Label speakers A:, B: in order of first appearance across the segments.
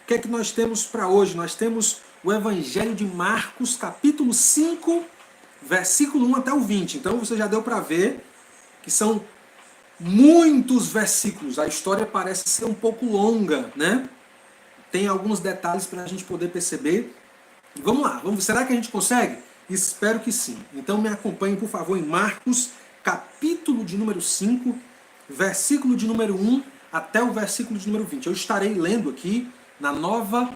A: que é que nós temos para hoje? Nós temos o Evangelho de Marcos, capítulo 5, versículo 1 até o 20. Então você já deu para ver que são muitos versículos. A história parece ser um pouco longa, né? Tem alguns detalhes para a gente poder perceber. Vamos lá, será que a gente consegue? Espero que sim. Então me acompanhe, por favor, em Marcos, capítulo de número 5, versículo de número 1 até o versículo de número 20. Eu estarei lendo aqui na nova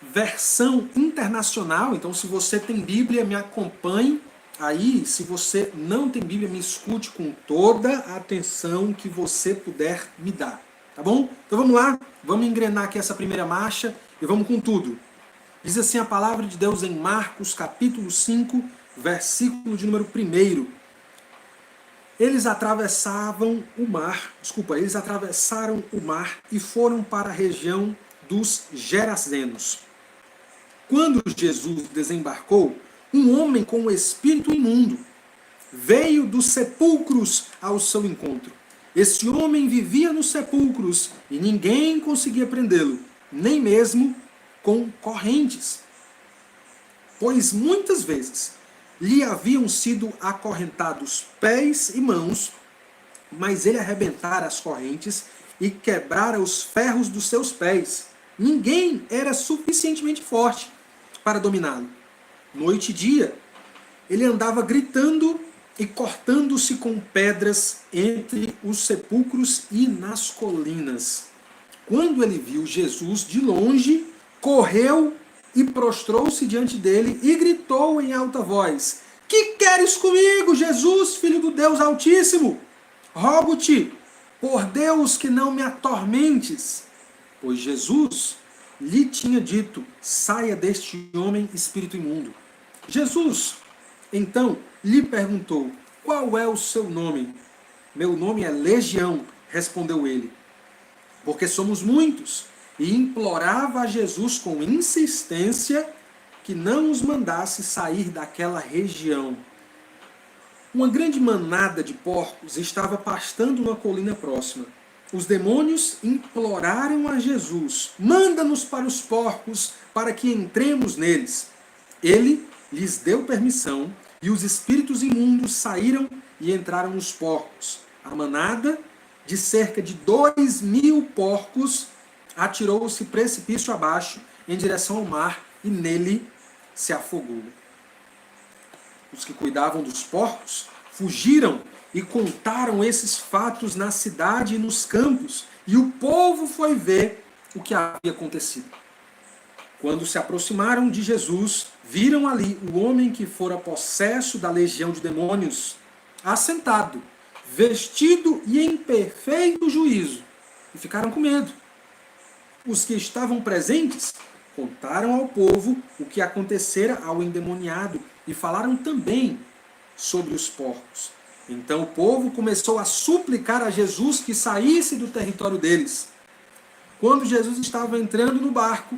A: versão internacional. Então, se você tem Bíblia, me acompanhe aí. Se você não tem Bíblia, me escute com toda a atenção que você puder me dar. Tá bom? Então vamos lá, vamos engrenar aqui essa primeira marcha e vamos com tudo. Diz assim a palavra de Deus em Marcos, capítulo 5, versículo de número 1. Eles atravessaram o mar e foram para a região dos Gerazenos. Quando Jesus desembarcou, um homem com um espírito imundo veio dos sepulcros ao seu encontro. Este homem vivia nos sepulcros e ninguém conseguia prendê-lo, nem mesmo com correntes, pois muitas vezes lhe haviam sido acorrentados pés e mãos, mas ele arrebentara as correntes e quebrara os ferros dos seus pés. Ninguém era suficientemente forte para dominá-lo. Noite e dia, ele andava gritando e cortando-se com pedras entre os sepulcros e nas colinas. Quando ele viu Jesus de longe, correu e prostrou-se diante dele e gritou em alta voz: Que queres comigo, Jesus, filho do Deus Altíssimo? Rogo-te, por Deus, que não me atormentes. Pois Jesus lhe tinha dito: Saia deste homem, espírito imundo. Jesus, então, lhe perguntou: Qual é o seu nome? Meu nome é Legião, respondeu ele, porque somos muitos. E implorava a Jesus com insistência que não os mandasse sair daquela região. Uma grande manada de porcos estava pastando numa colina próxima. Os demônios imploraram a Jesus: Manda-nos para os porcos, para que entremos neles. Ele lhes deu permissão, e os espíritos imundos saíram e entraram nos porcos. A manada, de cerca de 2.000 porcos, atirou-se precipício abaixo em direção ao mar e nele se afogou. Os que cuidavam dos porcos fugiram e contaram esses fatos na cidade e nos campos, e o povo foi ver o que havia acontecido. Quando se aproximaram de Jesus, viram ali o homem que fora possesso da legião de demônios, assentado, vestido e em perfeito juízo, e ficaram com medo. Os que estavam presentes contaram ao povo o que acontecera ao endemoniado e falaram também sobre os porcos. Então o povo começou a suplicar a Jesus que saísse do território deles. Quando Jesus estava entrando no barco,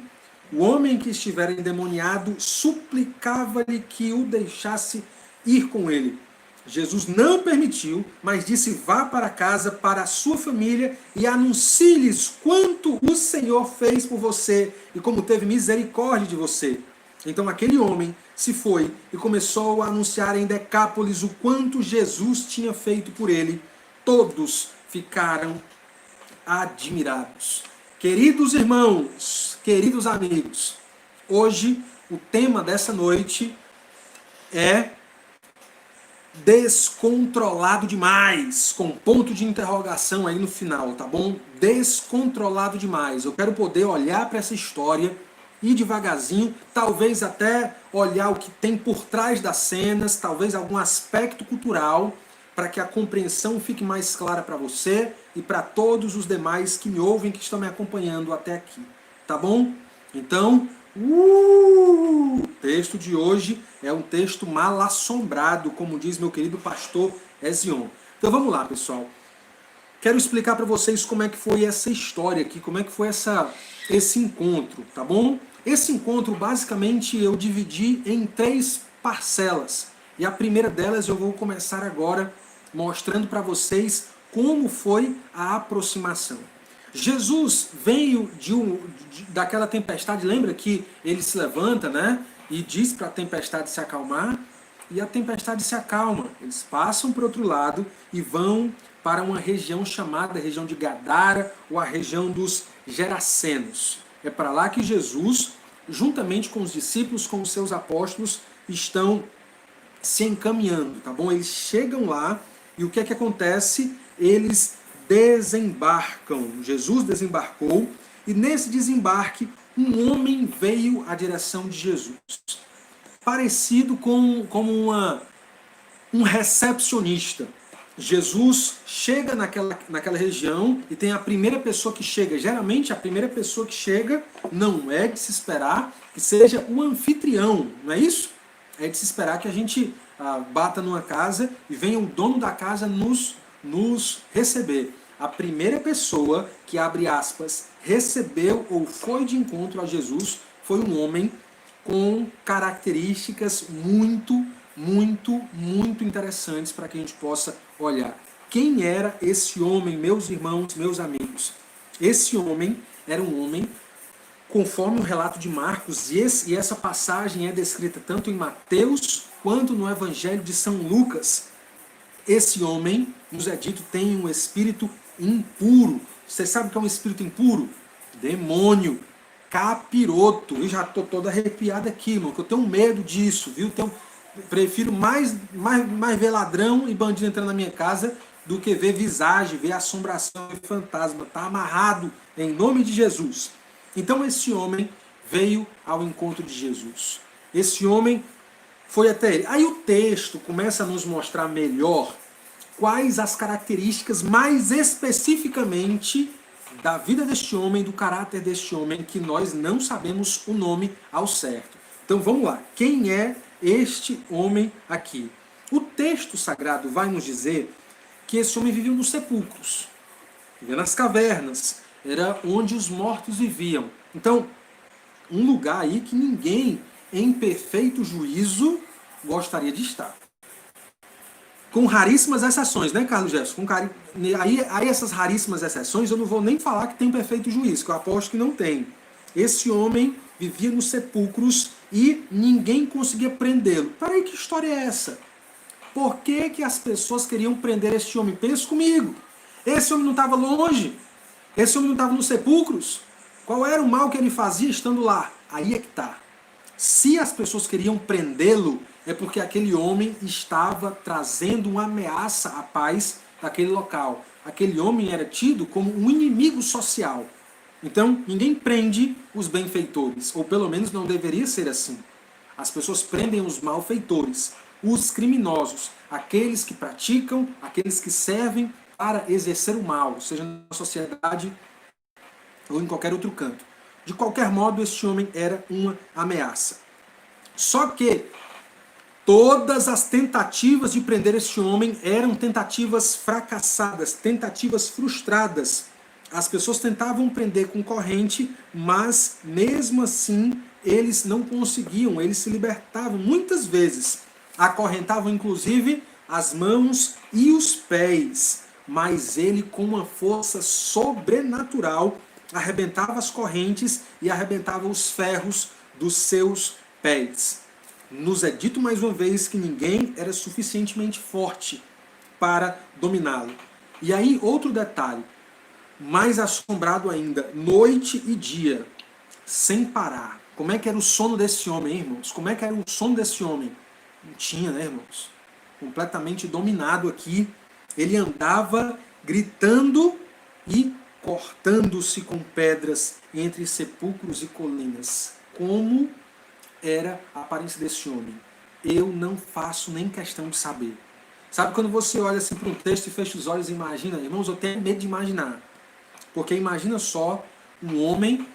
A: o homem que estivera endemoniado suplicava-lhe que o deixasse ir com ele. Jesus não permitiu, mas disse: Vá para casa, para a sua família, e anuncie-lhes quanto o Senhor fez por você e como teve misericórdia de você. Então aquele homem se foi e começou a anunciar em Decápolis o quanto Jesus tinha feito por ele. Todos ficaram admirados. Queridos irmãos, queridos amigos, hoje o tema dessa noite é descontrolado demais, com ponto de interrogação aí no final, tá bom? Descontrolado demais. Eu quero poder olhar para essa história, ir devagarzinho, talvez até olhar o que tem por trás das cenas, talvez algum aspecto cultural, para que a compreensão fique mais clara para você e para todos os demais que me ouvem, que estão me acompanhando até aqui, tá bom? Então, o texto de hoje é um texto mal assombrado, como diz meu querido pastor Ezion. Então vamos lá, pessoal. Quero explicar para vocês como é que foi essa história aqui, como é que foi esse encontro, tá bom? Esse encontro, basicamente, eu dividi em 3 parcelas. E a primeira delas eu vou começar agora mostrando para vocês como foi a aproximação. Jesus veio daquela tempestade, lembra que ele se levanta, né? E diz para a tempestade se acalmar, e a tempestade se acalma. Eles passam para o outro lado e vão para uma região chamada região de Gadara, ou a região dos Gerasenos. É para lá que Jesus, juntamente com os discípulos, com os seus apóstolos, estão se encaminhando, tá bom? Eles chegam lá e o que é que acontece? Eles desembarcam. Jesus desembarcou e nesse desembarque um homem veio à direção de Jesus. Parecido como um recepcionista. Jesus chega naquela região e tem a primeira pessoa que chega. Geralmente a primeira pessoa que chega não é de se esperar que seja o anfitrião, não é isso? É de se esperar que a gente bata numa casa e venha o dono da casa nos receber. A primeira pessoa que, abre aspas, recebeu ou foi de encontro a Jesus foi um homem com características muito interessantes para que a gente possa olhar. Quem era esse homem, meus irmãos, meus amigos? Esse homem era um homem, conforme o relato de Marcos, e essa passagem é descrita tanto em Mateus quanto no Evangelho de São Lucas. Esse homem, nos é dito, tem um espírito impuro. Você sabe o que é um espírito impuro? Demônio, capiroto. Eu já estou todo arrepiado aqui, irmão, que eu tenho medo disso, viu? Prefiro mais ver ladrão e bandido entrando na minha casa do que ver visagem, ver assombração e fantasma. Está amarrado em nome de Jesus. Então esse homem veio ao encontro de Jesus. Esse homem foi até ele. Aí o texto começa a nos mostrar melhor quais as características mais especificamente da vida deste homem, do caráter deste homem, que nós não sabemos o nome ao certo. Então vamos lá. Quem é este homem aqui? O texto sagrado vai nos dizer que esse homem vivia nos sepulcros, vivia nas cavernas, era onde os mortos viviam. Então, um lugar aí que ninguém em perfeito juízo gostaria de estar. Com raríssimas exceções, né, Carlos Jefferson? Aí essas raríssimas exceções eu não vou nem falar que tem perfeito juízo, que eu aposto que não tem. Esse homem vivia nos sepulcros e ninguém conseguia prendê-lo. Peraí, que história é essa? Por que as pessoas queriam prender este homem? Pensa comigo. Esse homem não estava longe. Esse homem não estava nos sepulcros. Qual era o mal que ele fazia estando lá? Aí é que está. Se as pessoas queriam prendê-lo, é porque aquele homem estava trazendo uma ameaça à paz daquele local. Aquele homem era tido como um inimigo social. Então, ninguém prende os benfeitores, ou pelo menos não deveria ser assim. As pessoas prendem os malfeitores, os criminosos, aqueles que praticam, aqueles que servem para exercer o mal, seja na sociedade ou em qualquer outro canto. De qualquer modo, este homem era uma ameaça. Só que todas as tentativas de prender este homem eram tentativas fracassadas, tentativas frustradas. As pessoas tentavam prender com corrente, mas mesmo assim eles não conseguiam, eles se libertavam muitas vezes. Acorrentavam inclusive as mãos e os pés, mas ele com uma força sobrenatural arrebentava as correntes e arrebentava os ferros dos seus pés. Nos é dito mais uma vez que ninguém era suficientemente forte para dominá-lo. E aí outro detalhe, mais assombrado ainda, noite e dia, sem parar. Como é que era o sono desse homem, irmãos? Como é que era o sono desse homem? Não tinha, né, irmãos? Completamente dominado aqui. Ele andava gritando e cortando-se com pedras entre sepulcros e colinas. Como era a aparência desse homem? Eu não faço nem questão de saber. Sabe quando você olha assim para um texto e fecha os olhos e imagina? Irmãos, eu tenho medo de imaginar. Porque imagina só um homem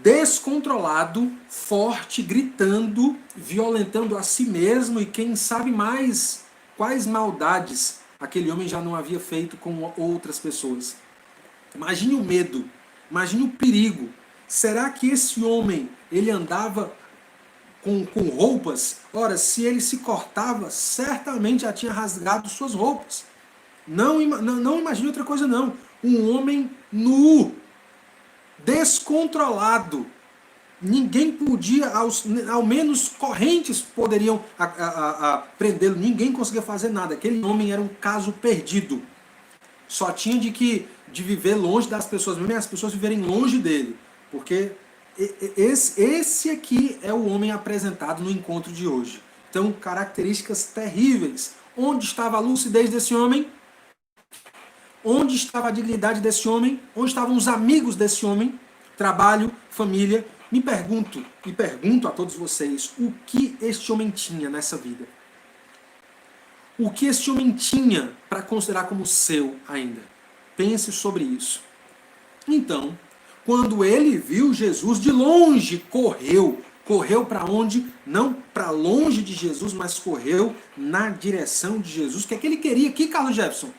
A: descontrolado, forte, gritando, violentando a si mesmo e quem sabe mais quais maldades aquele homem já não havia feito com outras pessoas. Imagine o medo, imagine o perigo. Será que esse homem, ele andava com roupas? Ora, se ele se cortava, certamente já tinha rasgado suas roupas. Não imagine outra coisa não. Um homem nu, descontrolado. Ninguém podia, ao menos correntes poderiam prendê-lo. Ninguém conseguia fazer nada. Aquele homem era um caso perdido. Só tinha de viver longe das pessoas, mesmo as pessoas viverem longe dele. Porque esse aqui é o homem apresentado no encontro de hoje. Então, características terríveis. Onde estava a lucidez desse homem? Onde estava a dignidade desse homem? Onde estavam os amigos desse homem? Trabalho, família. Me pergunto a todos vocês, o que este homem tinha nessa vida? O que este homem tinha para considerar como seu ainda? Pense sobre isso. Então, quando ele viu Jesus de longe, correu. Correu para onde? Não para longe de Jesus, mas correu na direção de Jesus. O que é que ele queria aqui, Carlos Jefferson?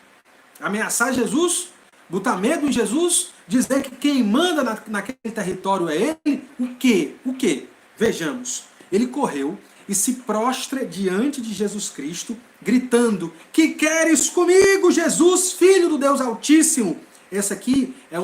A: Ameaçar Jesus? Botar medo em Jesus? Dizer que quem manda naquele território é ele? O quê? O quê? Vejamos. Ele correu e se prostra diante de Jesus Cristo, gritando: que queres comigo, Jesus, Filho do Deus Altíssimo? Essa aqui é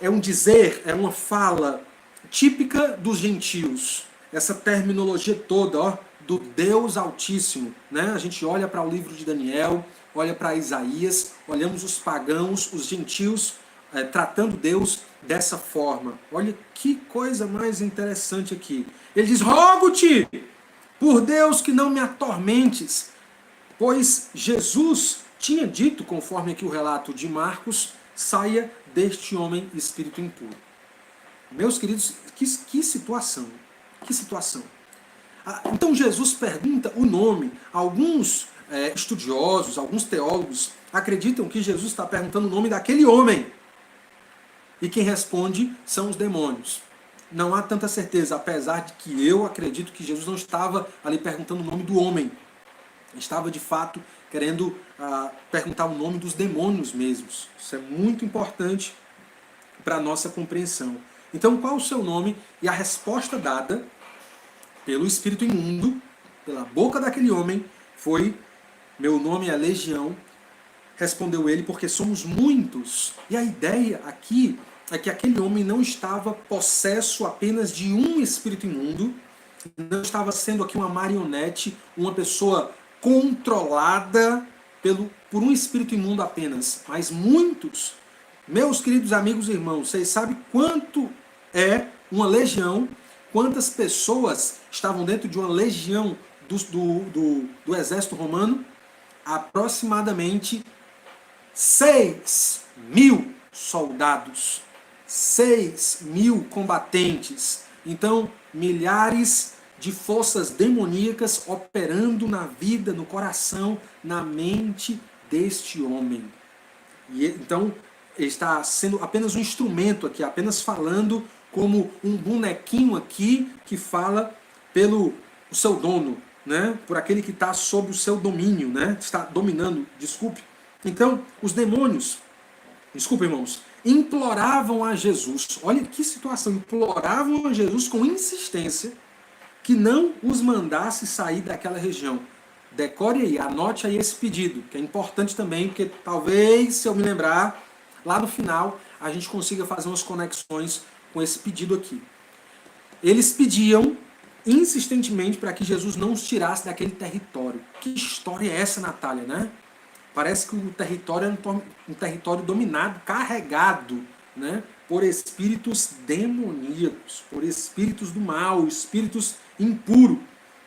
A: um dizer, é uma fala típica dos gentios. Essa terminologia toda, ó, do Deus Altíssimo, né? A gente olha para o livro de Daniel, olha para Isaías, olhamos os pagãos, os gentios, tratando Deus dessa forma. Olha que coisa mais interessante aqui. Ele diz: rogo-te, por Deus, que não me atormentes. Pois Jesus tinha dito, conforme aqui o relato de Marcos, saia deste homem espírito impuro. Meus queridos, que situação. Que situação. Então Jesus pergunta o nome. Alguns estudiosos, alguns teólogos acreditam que Jesus está perguntando o nome daquele homem. E quem responde são os demônios. Não há tanta certeza, apesar de que eu acredito que Jesus não estava ali perguntando o nome do homem. Estava, de fato, querendo perguntar o nome dos demônios mesmos. Isso é muito importante para a nossa compreensão. Então, qual o seu nome? E a resposta dada pelo espírito imundo, pela boca daquele homem, foi: meu nome é Legião. Respondeu ele: porque somos muitos. E a ideia aqui é que aquele homem não estava possesso apenas de um espírito imundo, não estava sendo aqui uma marionete, uma pessoa controlada por um espírito imundo apenas, mas muitos. Meus queridos amigos e irmãos, vocês sabem quanto é uma legião? Quantas pessoas estavam dentro de uma legião do exército romano? Aproximadamente 6.000 soldados, 6.000 combatentes. Então, milhares de forças demoníacas operando na vida, no coração, na mente deste homem. E então, ele está sendo apenas um instrumento aqui, apenas falando como um bonequinho aqui que fala pelo o seu dono, né? Por aquele que está sob o seu domínio, né? Está dominando, desculpe. Então, os demônios, desculpe, irmãos, imploravam a Jesus. Olha que situação, imploravam a Jesus com insistência que não os mandasse sair daquela região. Decore aí, anote aí esse pedido, que é importante também, porque talvez, se eu me lembrar, lá no final, a gente consiga fazer umas conexões com esse pedido aqui. Eles pediam insistentemente para que Jesus não os tirasse daquele território. Que história é essa, Natália, né? Parece que o território é um território dominado, carregado, né, por espíritos demoníacos, por espíritos do mal, espíritos impuros.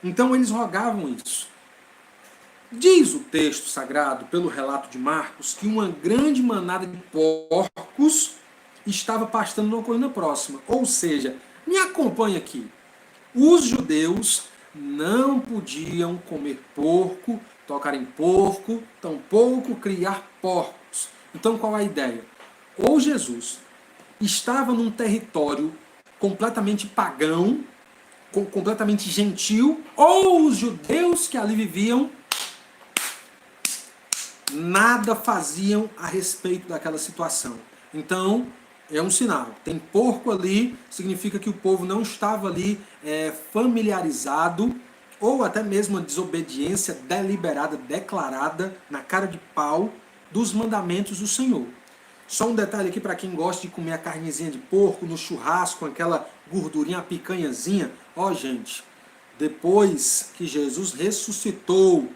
A: Então eles rogavam isso. Diz o texto sagrado, pelo relato de Marcos, que uma grande manada de porcos estava pastando numa colina próxima. Ou seja, me acompanha aqui. Os judeus não podiam comer porco, tocar em porco, tampouco criar porcos. Então qual a ideia? Ou Jesus estava num território completamente pagão, completamente gentil, ou os judeus que ali viviam nada faziam a respeito daquela situação. Então, é um sinal. Tem porco ali, significa que o povo não estava ali familiarizado, ou até mesmo uma desobediência deliberada, declarada, na cara de pau, dos mandamentos do Senhor. Só um detalhe aqui para quem gosta de comer a carnezinha de porco no churrasco, com aquela gordurinha, a picanhazinha. Ó, gente, depois que Jesus ressuscitou,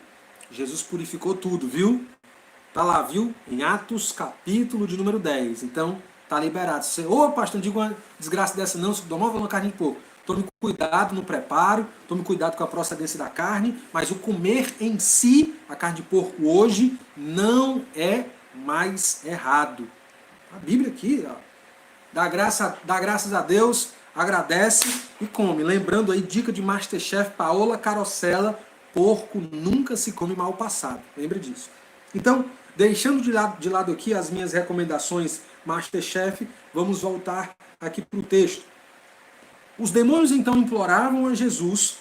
A: Jesus purificou tudo, viu? Tá lá, viu? Em Atos, capítulo de número 10. Então, tá liberado. Você, ô, pastor, não diga uma desgraça dessa não, se domava uma carne de porco. Tome cuidado no preparo, tome cuidado com a procedência da carne, mas o comer em si, a carne de porco hoje, não é mais errado. A Bíblia aqui, ó, dá graças a Deus, agradece e come. Lembrando aí, dica de Masterchef Paola Carosella, porco nunca se come mal passado. Lembre disso. Então, deixando de lado aqui as minhas recomendações Masterchef, vamos voltar aqui para o texto. Os demônios então imploravam a Jesus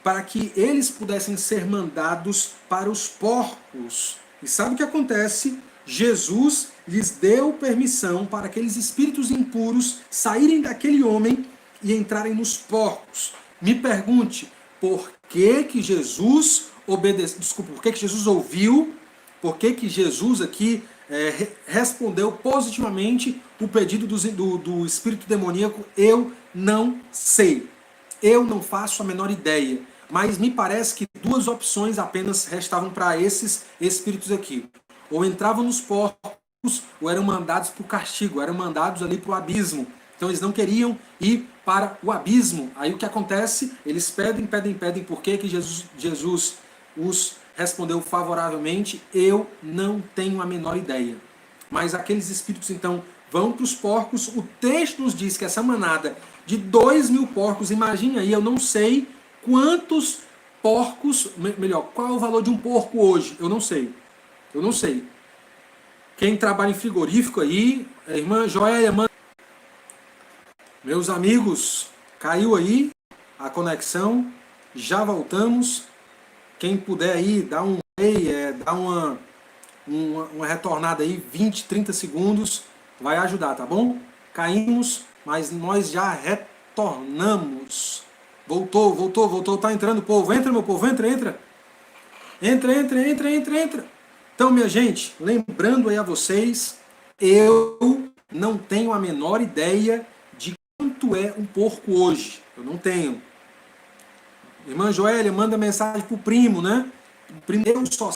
A: para que eles pudessem ser mandados para os porcos. E sabe o que acontece? Jesus lhes deu permissão para aqueles espíritos impuros saírem daquele homem e entrarem nos porcos. Me pergunte, por que que Jesus obedeceu? Desculpa, por que que Jesus ouviu? Por que que Jesus aqui respondeu positivamente o pedido do espírito demoníaco? Eu não sei. Eu não faço a menor ideia. Mas me parece que duas opções apenas restavam para esses espíritos aqui. Ou entravam nos porcos, ou eram mandados para o castigo, eram mandados ali para o abismo. Então eles não queriam ir para o abismo. Aí o que acontece? Eles pedem. Por que que Jesus os respondeu favoravelmente? Eu não tenho a menor ideia. Mas aqueles espíritos então vão para os porcos. O texto nos diz que essa manada de 2.000 porcos, imagine aí, eu não sei quantos porcos, melhor, qual é o valor de um porco hoje? Eu não sei. Quem trabalha em frigorífico aí, a irmã Joélia, meus amigos, caiu aí a conexão, já voltamos. Quem puder aí, dá um play, dá uma retornada aí, 20, 30 segundos, vai ajudar, tá bom? Caímos, mas nós já retornamos. Voltou, tá entrando o povo. Entra, meu povo, entra. Entra. Então, minha gente, lembrando aí a vocês, eu não tenho a menor ideia de quanto é um porco hoje. Eu não tenho. Irmã Joélia, manda mensagem pro primo, né? O primo, eu só.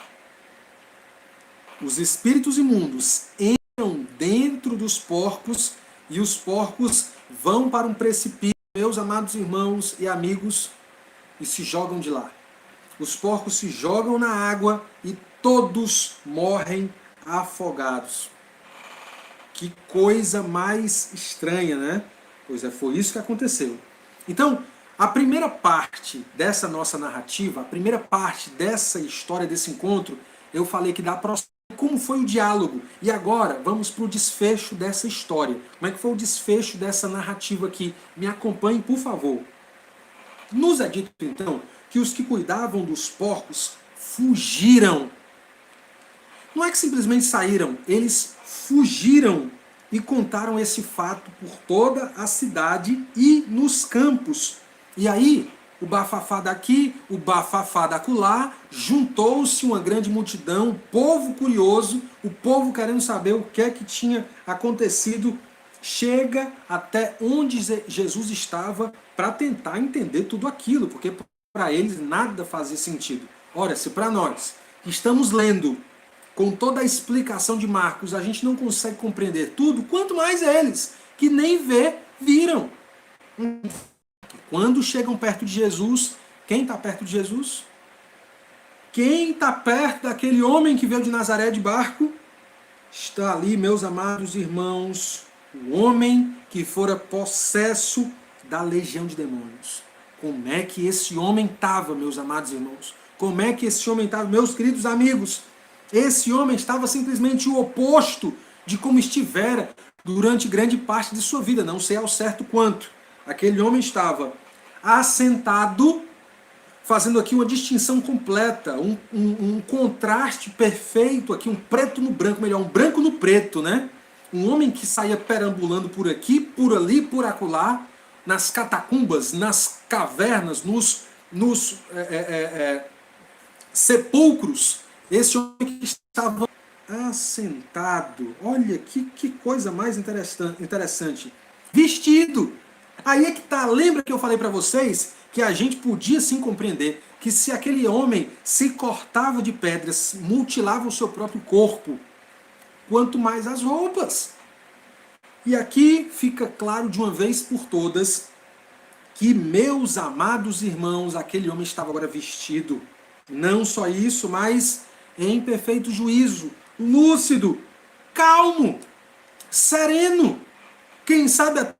A: Os espíritos imundos entram dentro dos porcos e os porcos vão para um precipício, meus amados irmãos e amigos, e se jogam de lá. Os porcos se jogam na água e todos morrem afogados. Que coisa mais estranha, né? Pois é, foi isso que aconteceu. Então, a primeira parte dessa nossa narrativa, a primeira parte dessa história, desse encontro, eu falei que dá para como foi o diálogo. E agora, vamos para o desfecho dessa história. Como é que foi o desfecho dessa narrativa aqui? Me acompanhe, por favor. Nos é dito, então, que os que cuidavam dos porcos fugiram. Não é que simplesmente saíram, eles fugiram e contaram esse fato por toda a cidade e nos campos. E aí, o bafafá daqui, o bafafá dacolá, juntou-se uma grande multidão, o povo curioso, o povo querendo saber o que é que tinha acontecido, chega até onde Jesus estava para tentar entender tudo aquilo, porque para eles nada fazia sentido. Ora, se para nós, que estamos lendo com toda a explicação de Marcos, a gente não consegue compreender tudo, quanto mais eles, que nem viram. Quando chegam perto de Jesus, quem está perto de Jesus? Quem está perto daquele homem que veio de Nazaré de barco? Está ali, meus amados irmãos, o homem que fora possesso da legião de demônios. Como é que esse homem estava, meus amados irmãos? Como é que esse homem estava, meus queridos amigos? Esse homem estava simplesmente o oposto de como estivera durante grande parte de sua vida, não sei ao certo quanto. Aquele homem estava assentado, fazendo aqui uma distinção completa, um contraste perfeito aqui, um preto no branco, melhor, um branco no preto, né? Um homem que saía perambulando por aqui, por ali, por acolá, nas catacumbas, nas cavernas, nos sepulcros. Esse homem que estava assentado. Olha que coisa mais interessante. Vestido. Aí é que tá. Lembra que eu falei para vocês que a gente podia sim compreender que se aquele homem se cortava de pedras, mutilava o seu próprio corpo, quanto mais as roupas. E aqui fica claro de uma vez por todas que, meus amados irmãos, aquele homem estava agora vestido. Não só isso, mas em perfeito juízo, lúcido, calmo, sereno. Quem sabe até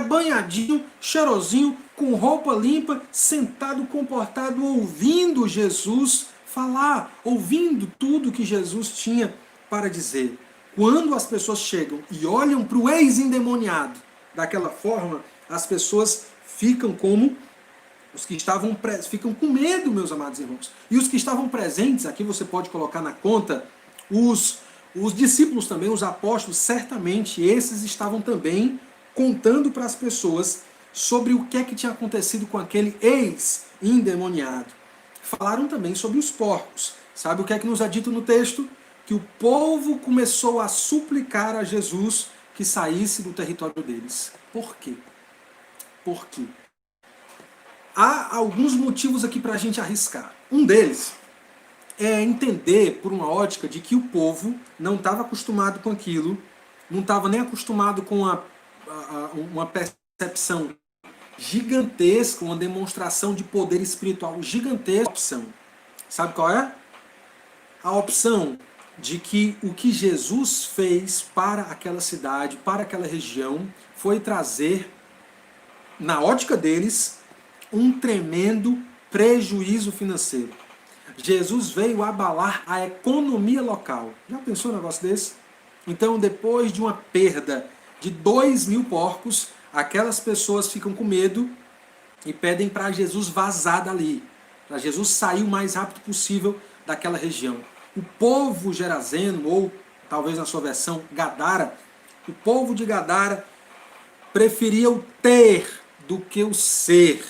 A: banhadinho, cheirosinho, com roupa limpa, sentado, comportado, ouvindo Jesus falar, ouvindo tudo que Jesus tinha para dizer. Quando as pessoas chegam e olham para o ex-endemoniado daquela forma, as pessoas ficam como os que ficam com medo, meus amados irmãos. E os que estavam presentes, aqui você pode colocar na conta, os discípulos também, os apóstolos, certamente esses estavam também contando para as pessoas sobre o que é que tinha acontecido com aquele ex-endemoniado. Falaram também sobre os porcos. Sabe o que é que nos é dito no texto? Que o povo começou a suplicar a Jesus que saísse do território deles. Por quê? Por quê? Há alguns motivos aqui para a gente arriscar. Um deles é entender por uma ótica de que o povo não estava acostumado com aquilo, não estava nem acostumado com uma percepção gigantesca, uma demonstração de poder espiritual gigantesca. Opção. Sabe qual é? A opção de que o que Jesus fez para aquela cidade, para aquela região, foi trazer, na ótica deles, um tremendo prejuízo financeiro. Jesus veio abalar a economia local. Já pensou um negócio desse? Então, depois de uma perda de 2.000 porcos, aquelas pessoas ficam com medo e pedem para Jesus vazar dali, para Jesus sair o mais rápido possível daquela região. O povo gerazeno, ou talvez na sua versão Gadara, o povo de Gadara preferia o ter do que o ser.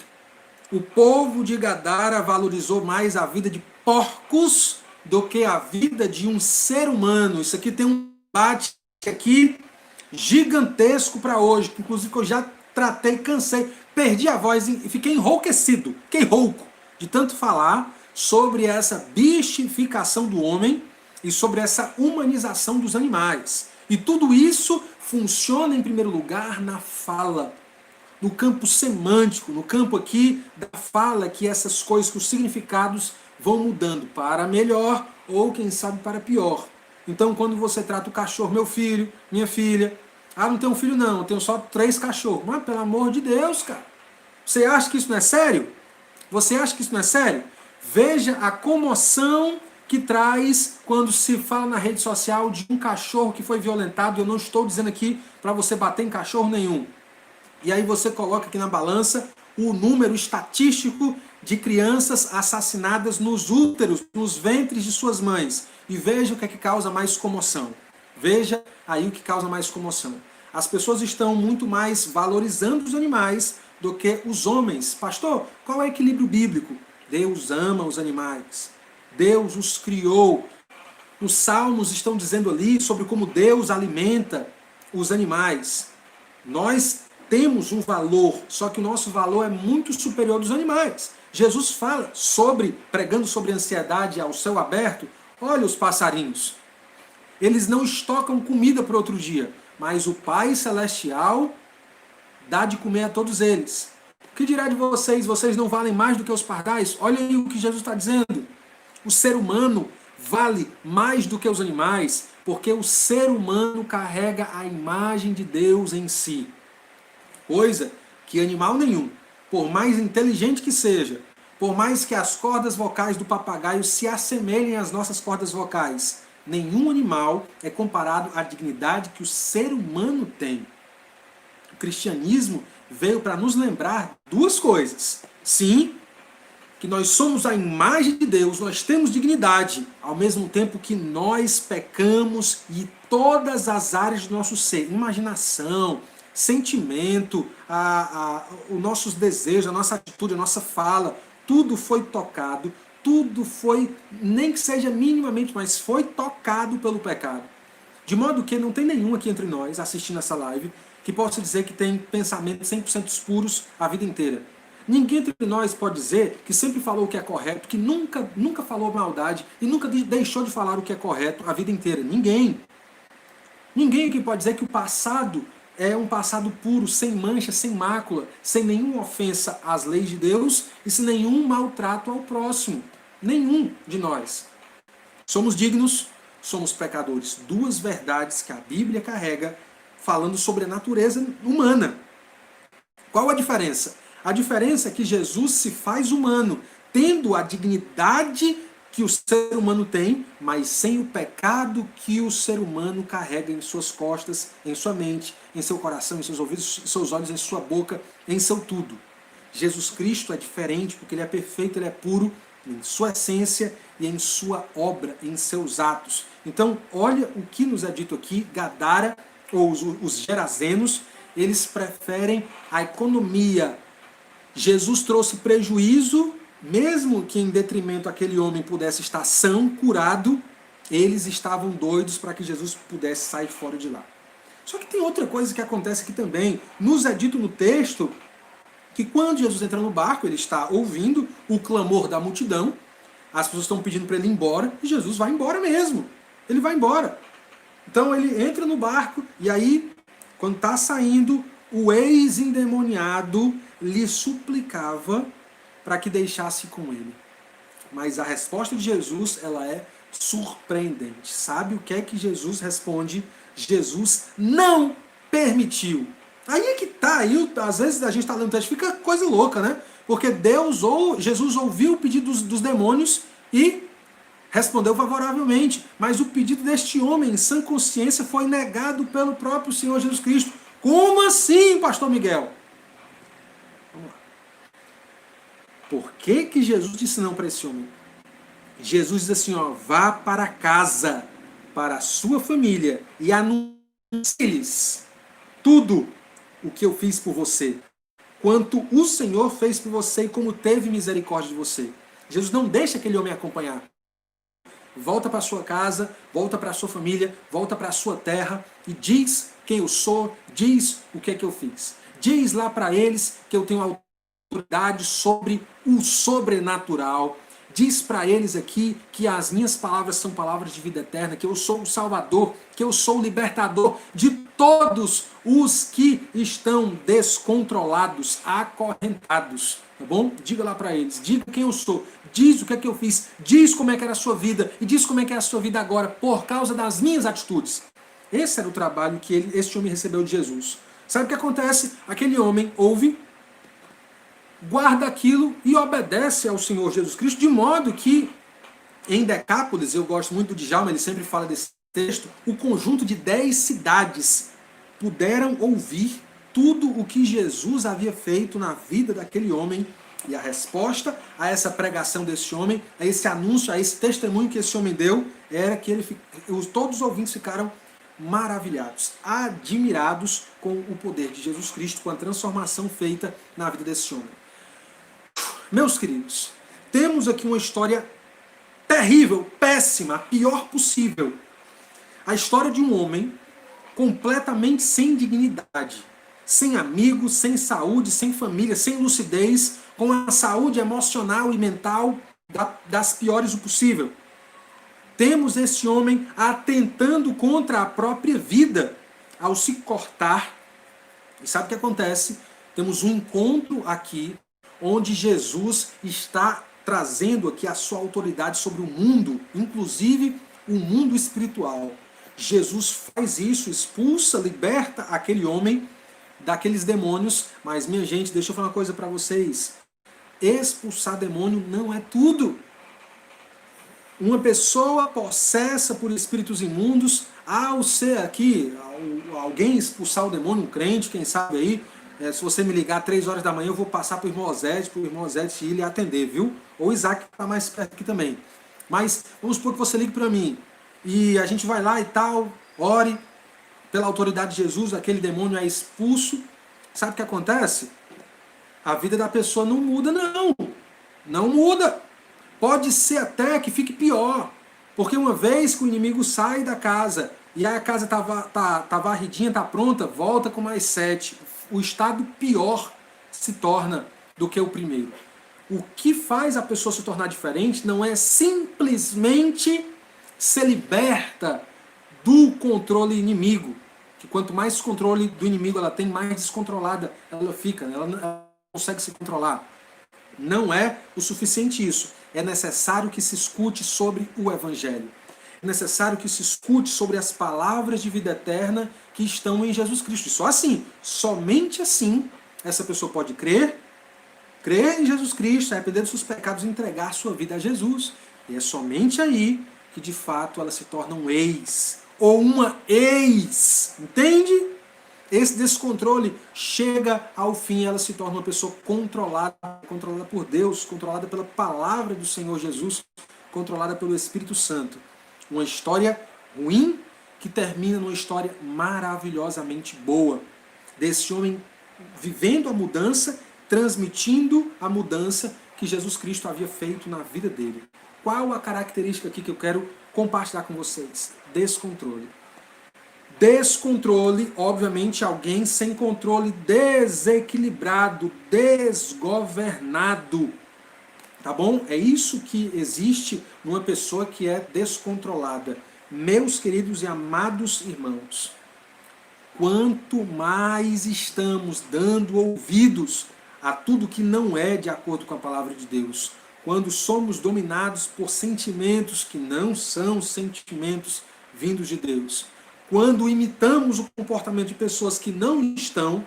A: O povo de Gadara valorizou mais a vida de porcos do que a vida de um ser humano. Isso aqui tem um debate aqui gigantesco para hoje, que inclusive eu já tratei, cansei, perdi a voz e fiquei enrouquecido, fiquei rouco de tanto falar sobre essa bichificação do homem e sobre essa humanização dos animais. E tudo isso funciona em primeiro lugar na fala, no campo semântico, no campo aqui da fala, que essas coisas, que os significados vão mudando para melhor ou, quem sabe, para pior. Então, quando você trata o cachorro, meu filho, minha filha, não tenho um filho não, eu tenho só 3 cachorros. Mas, pelo amor de Deus, cara, você acha que isso não é sério? Você acha que isso não é sério? Veja a comoção que traz quando se fala na rede social de um cachorro que foi violentado. Eu não estou dizendo aqui para você bater em cachorro nenhum. E aí você coloca aqui na balança o número estatístico de crianças assassinadas nos úteros, nos ventres de suas mães. E veja o que é que causa mais comoção. Veja aí o que causa mais comoção. As pessoas estão muito mais valorizando os animais do que os homens. Pastor, qual é o equilíbrio bíblico? Deus ama os animais. Deus os criou. Os salmos estão dizendo ali sobre como Deus alimenta os animais. Nós temos um valor, só que o nosso valor é muito superior dos animais. Jesus fala pregando sobre ansiedade ao céu aberto. Olha os passarinhos. Eles não estocam comida para outro dia, mas o Pai Celestial dá de comer a todos eles. O que dirá de vocês? Vocês não valem mais do que os pardais? Olha aí o que Jesus está dizendo. O ser humano vale mais do que os animais, porque o ser humano carrega a imagem de Deus em si. Coisa que animal nenhum, por mais inteligente que seja, por mais que as cordas vocais do papagaio se assemelhem às nossas cordas vocais, nenhum animal é comparado à dignidade que o ser humano tem. O cristianismo veio para nos lembrar 2 coisas. Sim, que nós somos a imagem de Deus, nós temos dignidade, ao mesmo tempo que nós pecamos e todas as áreas do nosso ser, imaginação, sentimento, os nossos desejos, a nossa atitude, a nossa fala, tudo foi tocado, tudo foi, nem que seja minimamente, mas foi tocado pelo pecado. De modo que não tem nenhum aqui entre nós, assistindo essa live, que possa dizer que tem pensamentos 100% puros a vida inteira. Ninguém entre nós pode dizer que sempre falou o que é correto, que nunca falou maldade e nunca deixou de falar o que é correto a vida inteira. Ninguém. Ninguém aqui pode dizer que o passado é um passado puro, sem mancha, sem mácula, sem nenhuma ofensa às leis de Deus e sem nenhum maltrato ao próximo. Nenhum de nós. Somos dignos, somos pecadores. Duas verdades que a Bíblia carrega falando sobre a natureza humana. Qual a diferença? A diferença é que Jesus se faz humano, tendo a dignidade que o ser humano tem, mas sem o pecado que o ser humano carrega em suas costas, em sua mente, em seu coração, em seus ouvidos, em seus olhos, em sua boca, em seu tudo. Jesus Cristo é diferente porque ele é perfeito, ele é puro em sua essência e em sua obra, em seus atos. Então, olha o que nos é dito aqui, Gadara, ou os gerazenos, eles preferem a economia. Jesus trouxe prejuízo, mesmo que em detrimento aquele homem pudesse estar são, curado, eles estavam doidos para que Jesus pudesse sair fora de lá. Só que tem outra coisa que acontece aqui também. Nos é dito no texto que quando Jesus entra no barco, ele está ouvindo o clamor da multidão, as pessoas estão pedindo para ele ir embora, e Jesus vai embora mesmo. Ele vai embora. Então ele entra no barco, e aí, quando está saindo, o ex-endemoniado lhe suplicava para que deixasse com ele. Mas a resposta de Jesus, ela é surpreendente. Sabe o que é que Jesus responde? Jesus não permitiu. Aí é que tá, aí às vezes a gente está lendo o texto, fica coisa louca, né? Porque Jesus ouviu o pedido dos demônios e respondeu favoravelmente. Mas o pedido deste homem, em sã consciência, foi negado pelo próprio Senhor Jesus Cristo. Como assim, pastor Miguel? Vamos lá. Por que Jesus disse não para esse homem? Jesus diz assim, ó, vá para casa, para a sua família, e anuncie-lhes tudo o que eu fiz por você, quanto o Senhor fez por você e como teve misericórdia de você. Jesus não deixa aquele homem acompanhar. Volta para sua casa, volta para sua família, volta para a sua terra e diz quem eu sou, diz o que é que eu fiz. Diz lá para eles que eu tenho autoridade sobre o sobrenatural. Diz para eles aqui que as minhas palavras são palavras de vida eterna, que eu sou o Salvador, que eu sou o libertador de todos os que estão descontrolados, acorrentados. Tá bom? Diga lá para eles, diga quem eu sou, diz o que é que eu fiz, diz como é que era a sua vida e diz como é que é a sua vida agora por causa das minhas atitudes. Esse era o trabalho que este homem recebeu de Jesus. Sabe o que acontece? Aquele homem ouve, guarda aquilo e obedece ao Senhor Jesus Cristo, de modo que em Decápolis, eu gosto muito do Djalma, ele sempre fala desse texto, o conjunto de 10 cidades puderam ouvir tudo o que Jesus havia feito na vida daquele homem. E a resposta a essa pregação desse homem, a esse anúncio, a esse testemunho que esse homem deu, era que todos os ouvintes ficaram maravilhados, admirados com o poder de Jesus Cristo, com a transformação feita na vida desse homem. Meus queridos, temos aqui uma história terrível, péssima, a pior possível. A história de um homem completamente sem dignidade, sem amigos, sem saúde, sem família, sem lucidez, com a saúde emocional e mental das piores o possível. Temos esse homem atentando contra a própria vida ao se cortar. E sabe o que acontece? Temos um encontro aqui onde Jesus está trazendo aqui a sua autoridade sobre o mundo, inclusive o mundo espiritual. Jesus faz isso, expulsa, liberta aquele homem daqueles demônios, mas minha gente, deixa eu falar uma coisa para vocês. Expulsar demônio não é tudo. Uma pessoa possessa por espíritos imundos, ao ser aqui, alguém expulsar o demônio, um crente, quem sabe aí, se você me ligar 3 horas da manhã, eu vou passar para o irmão Osete ir lhe atender, viu? Ou o Isaac que está mais perto aqui também. Mas vamos supor que você ligue para mim, e a gente vai lá e tal, ore, pela autoridade de Jesus, aquele demônio é expulso. Sabe o que acontece? A vida da pessoa não muda, não. Não muda. Pode ser até que fique pior, porque uma vez que o inimigo sai da casa e a casa tá varridinha, tá pronta, volta com mais 7. O estado pior se torna do que o primeiro. O que faz a pessoa se tornar diferente não é simplesmente ser liberta do controle inimigo, que quanto mais controle do inimigo ela tem, mais descontrolada ela fica, ela não consegue se controlar. Não é o suficiente isso. É necessário que se escute sobre o Evangelho. É necessário que se escute sobre as palavras de vida eterna que estão em Jesus Cristo. E só assim, somente assim, essa pessoa pode crer em Jesus Cristo, arrepender dos seus pecados e entregar sua vida a Jesus. E é somente aí que de fato ela se torna um ex, ou uma ex, entende? Esse descontrole chega ao fim, ela se torna uma pessoa controlada por Deus, controlada pela palavra do Senhor Jesus, controlada pelo Espírito Santo. Uma história ruim que termina numa história maravilhosamente boa, desse homem vivendo a mudança, transmitindo a mudança que Jesus Cristo havia feito na vida dele. Qual a característica aqui que eu quero compartilhar com vocês? Descontrole. Descontrole, obviamente, alguém sem controle, desequilibrado, desgovernado. Tá bom? É isso que existe numa pessoa que é descontrolada. Meus queridos e amados irmãos, quanto mais estamos dando ouvidos a tudo que não é de acordo com a palavra de Deus, quando somos dominados por sentimentos que não são sentimentos vindos de Deus, quando imitamos o comportamento de pessoas que não estão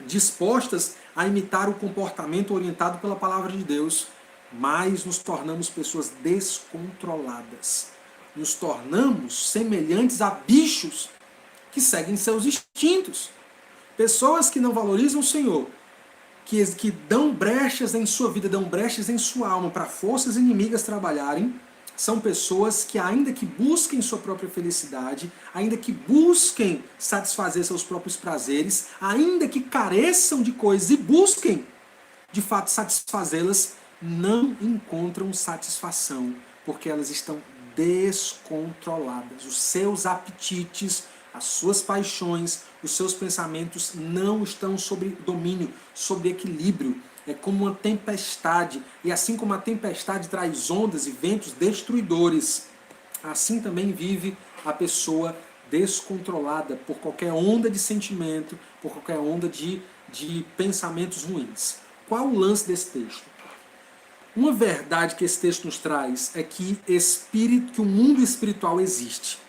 A: dispostas a imitar o comportamento orientado pela palavra de Deus, mais nos tornamos pessoas descontroladas. Nos tornamos semelhantes a bichos que seguem seus instintos. Pessoas que não valorizam o Senhor, que dão brechas em sua vida, dão brechas em sua alma para forças inimigas trabalharem, são pessoas que, ainda que busquem sua própria felicidade, ainda que busquem satisfazer seus próprios prazeres, ainda que careçam de coisas e busquem, de fato, satisfazê-las, não encontram satisfação, porque elas estão descontroladas. Os seus apetites, as suas paixões, os seus pensamentos não estão sob domínio, sob equilíbrio. É como uma tempestade, e assim como a tempestade traz ondas e ventos destruidores, assim também vive a pessoa descontrolada por qualquer onda de sentimento, por qualquer onda de pensamentos ruins. Qual o lance desse texto? Uma verdade que esse texto nos traz é que o mundo espiritual existe.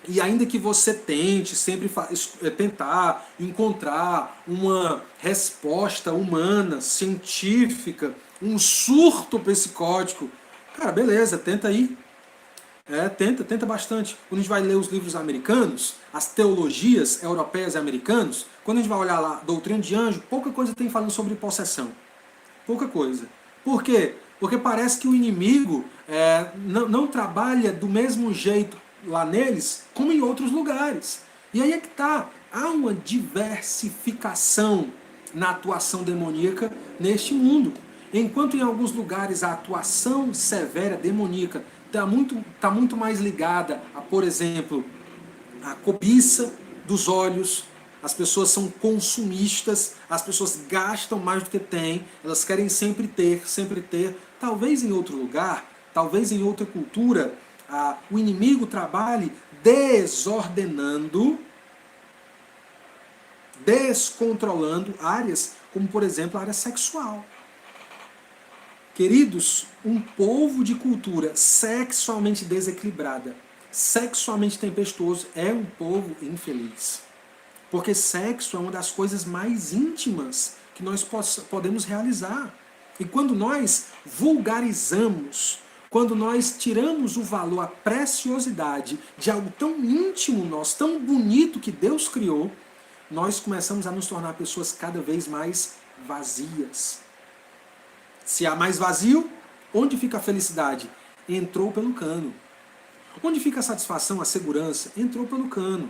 A: E ainda que você tente sempre tentar encontrar uma resposta humana, científica, um surto psicótico, cara, beleza, tenta aí. Tenta bastante. Quando a gente vai ler os livros americanos, as teologias europeias e americanas, quando a gente vai olhar lá, Doutrina de Anjo, pouca coisa tem falando sobre possessão. Pouca coisa. Por quê? Porque parece que o inimigo não trabalha do mesmo jeito lá neles, como em outros lugares. E aí é que está. Há uma diversificação na atuação demoníaca neste mundo. Enquanto em alguns lugares a atuação severa demoníaca está muito mais ligada a, por exemplo, a cobiça dos olhos. As pessoas são consumistas, as pessoas gastam mais do que têm, elas querem sempre ter, sempre ter. Talvez em outro lugar, talvez em outra cultura, o inimigo trabalhe desordenando, descontrolando áreas, como por exemplo a área sexual. Queridos, um povo de cultura sexualmente desequilibrada, sexualmente tempestuoso, é um povo infeliz. Porque sexo é uma das coisas mais íntimas que nós podemos realizar. E quando nós vulgarizamos, quando nós tiramos o valor, a preciosidade de algo tão íntimo nosso, tão bonito que Deus criou, nós começamos a nos tornar pessoas cada vez mais vazias. Se há mais vazio, onde fica a felicidade? Entrou pelo cano. Onde fica a satisfação, a segurança? Entrou pelo cano.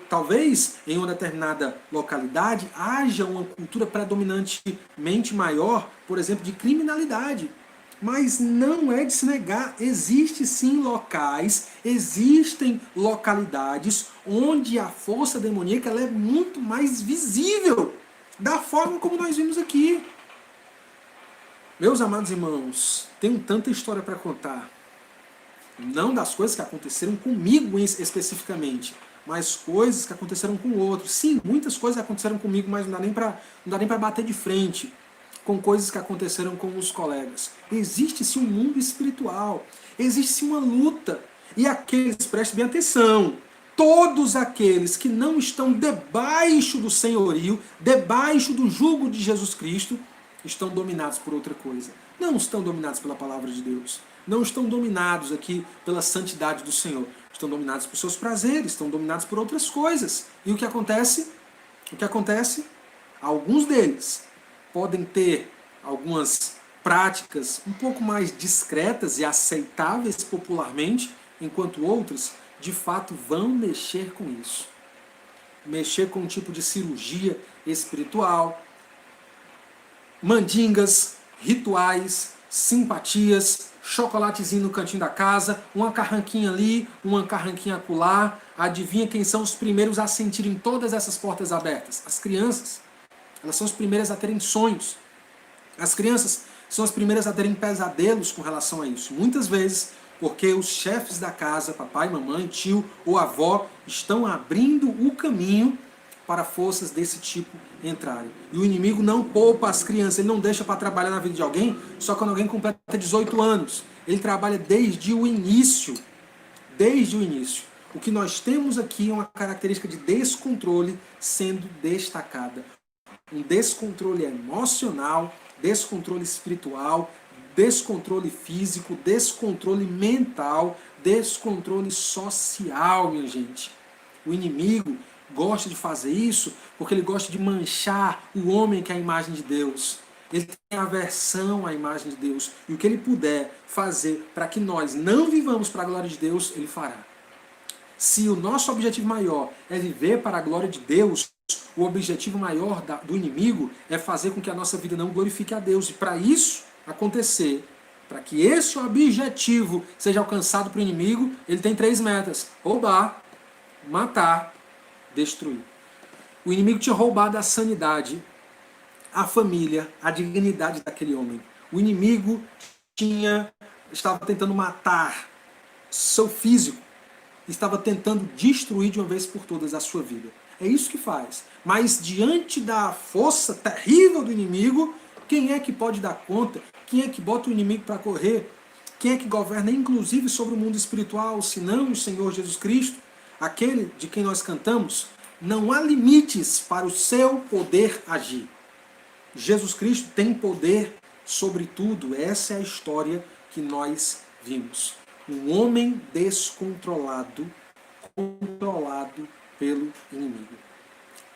A: Talvez em uma determinada localidade haja uma cultura predominantemente maior, por exemplo, de criminalidade. Mas não é de se negar, existe sim locais, existem localidades onde a força demoníaca ela é muito mais visível, da forma como nós vimos aqui. Meus amados irmãos, tenho tanta história para contar, não das coisas que aconteceram comigo especificamente, mas coisas que aconteceram com outros. Sim, muitas coisas aconteceram comigo, mas não dá nem para bater de frente com coisas que aconteceram com os colegas. Existe-se um mundo espiritual, existe-se uma luta. E aqueles, prestem bem atenção, todos aqueles que não estão debaixo do senhorio, debaixo do jugo de Jesus Cristo, estão dominados por outra coisa. Não estão dominados pela palavra de Deus. Não estão dominados aqui pela santidade do Senhor. Estão dominados por seus prazeres, estão dominados por outras coisas. E o que acontece? O que acontece? Alguns deles podem ter algumas práticas um pouco mais discretas e aceitáveis popularmente, enquanto outros, de fato, vão mexer com isso. Mexer com um tipo de cirurgia espiritual, mandingas, rituais, simpatias, chocolatezinho no cantinho da casa, uma carranquinha ali, uma carranquinha acolá. Adivinha quem são os primeiros a sentirem todas essas portas abertas? As crianças. Elas são as primeiras a terem sonhos. As crianças são as primeiras a terem pesadelos com relação a isso. Muitas vezes porque os chefes da casa, papai, mamãe, tio ou avó, estão abrindo o caminho para forças desse tipo entrarem. E o inimigo não poupa as crianças, ele não deixa para trabalhar na vida de alguém só quando alguém completa 18 anos. Ele trabalha desde o início. Desde o início. O que nós temos aqui é uma característica de descontrole sendo destacada. Um descontrole emocional, descontrole espiritual, descontrole físico, descontrole mental, descontrole social, minha gente. O inimigo gosta de fazer isso porque ele gosta de manchar o homem que é a imagem de Deus. Ele tem aversão à imagem de Deus. E o que ele puder fazer para que nós não vivamos para a glória de Deus, ele fará. Se o nosso objetivo maior é viver para a glória de Deus, o objetivo maior do inimigo é fazer com que a nossa vida não glorifique a Deus. E para isso acontecer, para que esse objetivo seja alcançado para o inimigo, ele tem 3 metas: roubar, matar, destruir. O inimigo tinha roubado a sanidade, a família, a dignidade daquele homem. O inimigo estava tentando matar seu físico, estava tentando destruir de uma vez por todas a sua vida. É isso que faz. Mas diante da força terrível do inimigo, quem é que pode dar conta? Quem é que bota o inimigo para correr? Quem é que governa inclusive sobre o mundo espiritual, senão o Senhor Jesus Cristo, aquele de quem nós cantamos? Não há limites para o seu poder agir. Jesus Cristo tem poder sobre tudo. Essa é a história que nós vimos. Um homem descontrolado, controlado pelo inimigo.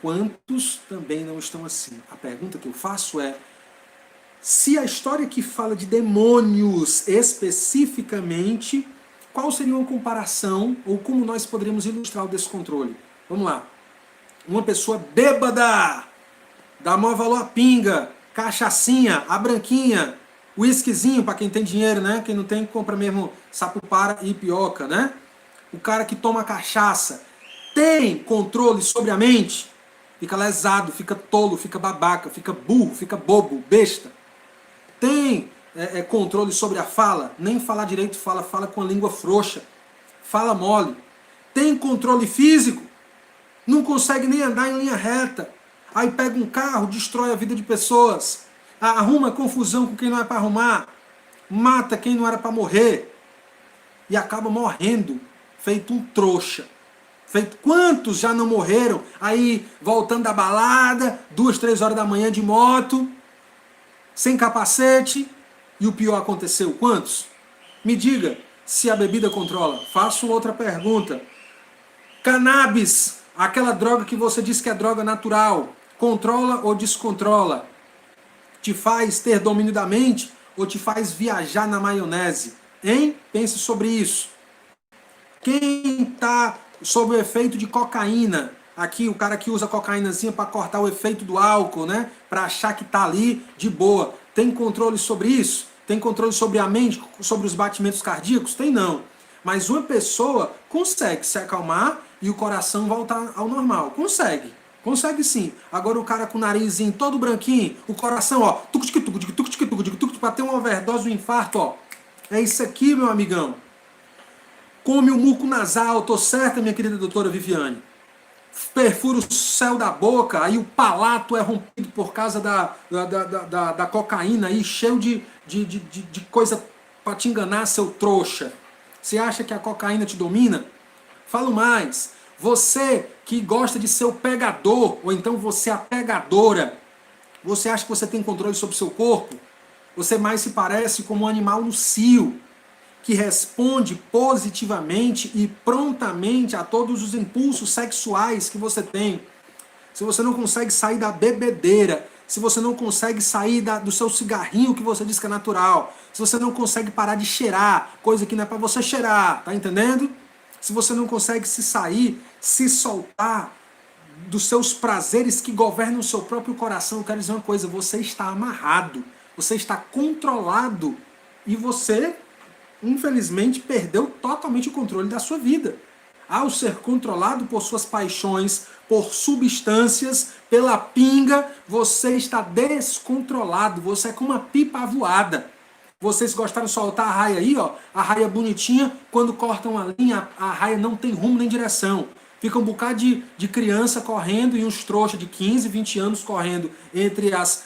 A: Quantos também não estão assim? A pergunta que eu faço é: se a história que fala de demônios especificamente, qual seria uma comparação ou como nós poderíamos ilustrar o descontrole? Vamos lá. Uma pessoa bêbada, dá maior valor à pinga, cachaçinha, a branquinha, whiskyzinho para quem tem dinheiro, né? Quem não tem, compra mesmo sapupara e pioca, né? O cara que toma cachaça tem controle sobre a mente, fica lesado, fica tolo, fica babaca, fica burro, fica bobo, besta. Tem controle sobre a fala, nem falar direito fala com a língua frouxa, fala mole. Tem controle físico, não consegue nem andar em linha reta. Aí pega um carro, destrói a vida de pessoas, arruma confusão com quem não é para arrumar, mata quem não era para morrer e acaba morrendo, feito um trouxa. Quantos já não morreram aí voltando da balada, 2, 3 horas da manhã de moto, sem capacete, e o pior aconteceu? Quantos? Me diga se a bebida controla. Faço outra pergunta. Cannabis, aquela droga que você diz que é droga natural, controla ou descontrola? Te faz ter domínio da mente ou te faz viajar na maionese? Hein? Pense sobre isso. Quem está sob o efeito de cocaína. Aqui o cara que usa cocaínazinha para cortar o efeito do álcool, né? Para achar que tá ali de boa. Tem controle sobre isso? Tem controle sobre a mente, sobre os batimentos cardíacos? Tem não. Mas uma pessoa consegue se acalmar e o coração voltar ao normal. Consegue. Consegue sim. Agora o cara com o narizinho todo branquinho, o coração, ó, para ter uma overdose, um infarto, ó. É isso aqui, meu amigão. Come o muco nasal, tô certa, minha querida doutora Viviane. Perfura o céu da boca, aí o palato é rompido por causa da cocaína, aí cheio de coisa para te enganar, seu trouxa. Você acha que a cocaína te domina? Falo mais. Você que gosta de ser o pegador, ou então você é a pegadora, você acha que você tem controle sobre o seu corpo? Você mais se parece como um animal no cio, que responde positivamente e prontamente a todos os impulsos sexuais que você tem. Se você não consegue sair da bebedeira, se você não consegue sair do seu cigarrinho que você diz que é natural, se você não consegue parar de cheirar, coisa que não é para você cheirar, tá entendendo? Se você não consegue se sair, se soltar dos seus prazeres que governam o seu próprio coração, eu quero dizer uma coisa, você está amarrado, você está controlado e você, infelizmente, perdeu totalmente o controle da sua vida. Ao ser controlado por suas paixões, por substâncias, pela pinga, você está descontrolado, você é como uma pipa avoada. Vocês gostaram de soltar a raia aí, ó, a raia bonitinha, quando cortam a linha, a raia não tem rumo nem direção. Fica um bocado de criança correndo e uns trouxas de 15, 20 anos correndo entre as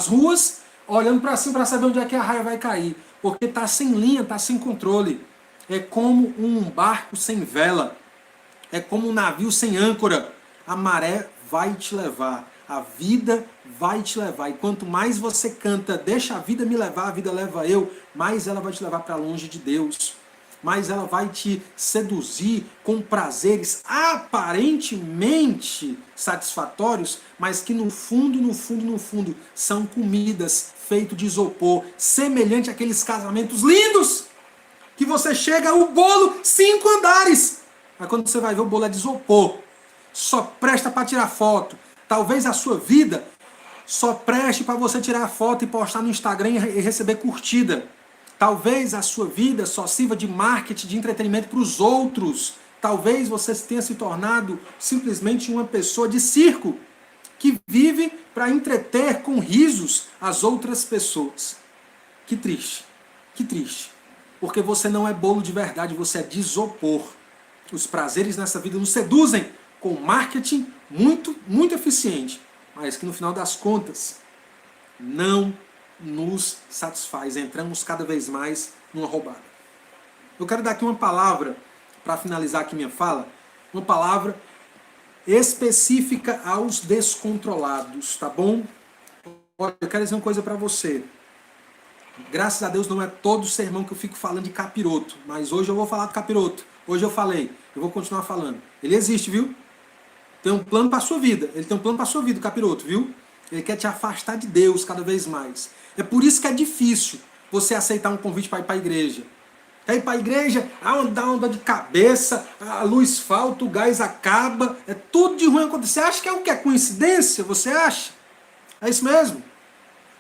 A: ruas, olhando para cima para saber onde é que a raia vai cair. Porque está sem linha, está sem controle. É como um barco sem vela. É como um navio sem âncora. A maré vai te levar. A vida vai te levar. E quanto mais você canta, deixa a vida me levar, a vida leva eu, mais ela vai te levar para longe de Deus. Mais ela vai te seduzir com prazeres aparentemente satisfatórios, mas que no fundo, no fundo, no fundo, são comidas feitas de isopor, semelhante àqueles casamentos lindos, que você chega, o bolo, 5 andares. Mas quando você vai ver, o bolo é de isopor. Só presta para tirar foto. Talvez a sua vida só preste para você tirar foto e postar no Instagram e receber curtida. Talvez a sua vida só sirva de marketing, de entretenimento para os outros. Talvez você tenha se tornado simplesmente uma pessoa de circo, que vive para entreter com risos as outras pessoas. Que triste, que triste. Porque você não é bolo de verdade, você é de isopor. Os prazeres nessa vida nos seduzem com marketing muito, muito eficiente, mas que no final das contas não nos satisfaz. Entramos cada vez mais numa roubada. Eu quero dar aqui uma palavra, para finalizar aqui minha fala, uma palavra específica aos descontrolados, tá bom? Olha, eu quero dizer uma coisa para você. Graças a Deus não é todo sermão que eu fico falando de capiroto, mas hoje eu vou falar do capiroto. Hoje eu falei, eu vou continuar falando. Ele existe, viu? Tem um plano para a sua vida. Ele tem um plano para a sua vida, o capiroto, viu? Ele quer te afastar de Deus cada vez mais. É por isso que é difícil você aceitar um convite para ir para a igreja. Quer ir para a igreja, dá uma dor de cabeça, a luz falta, o gás acaba, é tudo de ruim acontecer. Você acha que é o que? É coincidência? Você acha? É isso mesmo?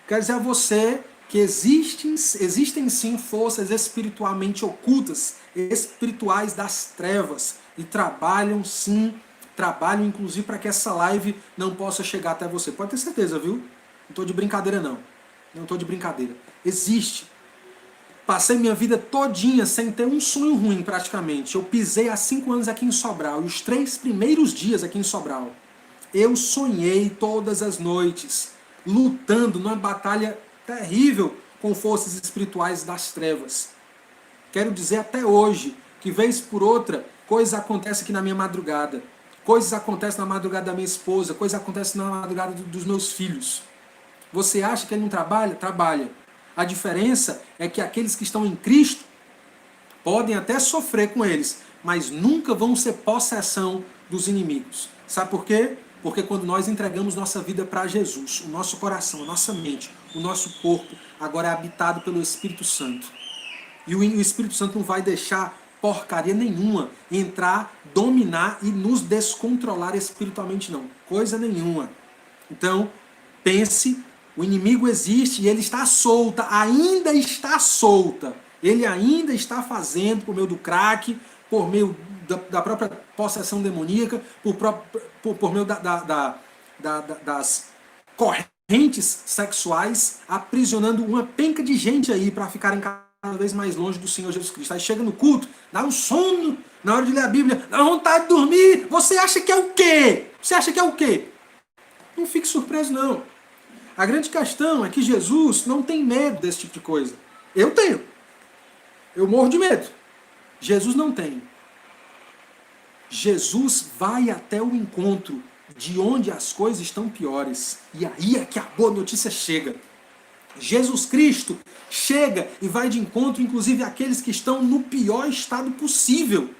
A: Quero dizer a você que existem sim forças espiritualmente ocultas, espirituais das trevas, e trabalham inclusive para que essa live não possa chegar até você. Pode ter certeza, viu? Não estou de brincadeira não. Não estou de brincadeira. Existe. Passei minha vida todinha sem ter um sonho ruim praticamente. Eu pisei há 5 anos aqui em Sobral, e os 3 primeiros dias aqui em Sobral, eu sonhei todas as noites, lutando numa batalha terrível com forças espirituais das trevas. Quero dizer até hoje que vez por outra, coisas acontecem aqui na minha madrugada. Coisas acontecem na madrugada da minha esposa, coisas acontecem na madrugada dos meus filhos. Você acha que ele não trabalha? Trabalha. A diferença é que aqueles que estão em Cristo podem até sofrer com eles, mas nunca vão ser possessão dos inimigos. Sabe por quê? Porque quando nós entregamos nossa vida para Jesus, o nosso coração, a nossa mente, o nosso corpo, agora é habitado pelo Espírito Santo. E o Espírito Santo não vai deixar porcaria nenhuma entrar, dominar e nos descontrolar espiritualmente, não. Coisa nenhuma. Então, pense, o inimigo existe e ele está solta, ainda está solta. Ele ainda está fazendo por meio do crack, por meio da própria possessão demoníaca, por meio das correntes sexuais, aprisionando uma penca de gente aí para ficarem cada vez mais longe do Senhor Jesus Cristo. Aí chega no culto, dá um sono, na hora de ler a Bíblia, dá vontade de dormir. Você acha que é o quê? Você acha que é o quê? Não fique surpreso, não. A grande questão é que Jesus não tem medo desse tipo de coisa. Eu tenho. Eu morro de medo. Jesus não tem. Jesus vai até o encontro de onde as coisas estão piores. E aí é que a boa notícia chega. Jesus Cristo chega e vai de encontro, inclusive, àqueles que estão no pior estado possível,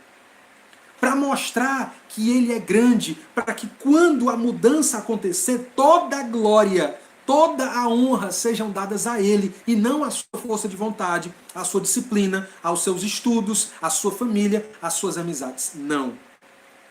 A: para mostrar que Ele é grande, para que quando a mudança acontecer, toda a glória, toda a honra sejam dadas a Ele, e não à sua força de vontade, à sua disciplina, aos seus estudos, à sua família, às suas amizades. Não.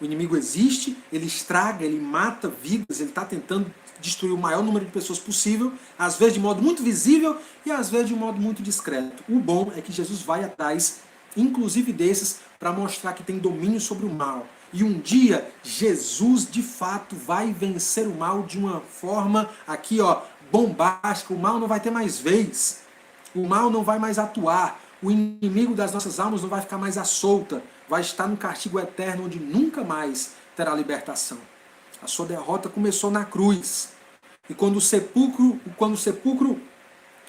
A: O inimigo existe, ele estraga, ele mata vidas, ele está tentando destruir o maior número de pessoas possível, às vezes de modo muito visível e às vezes de modo muito discreto. O bom é que Jesus vai atrás, inclusive desses, para mostrar que tem domínio sobre o mal. E um dia, Jesus de fato vai vencer o mal de uma forma aqui, ó, bombástica. O mal não vai ter mais vez. O mal não vai mais atuar. O inimigo das nossas almas não vai ficar mais à solta. Vai estar no castigo eterno, onde nunca mais terá libertação. A sua derrota começou na cruz. E quando o sepulcro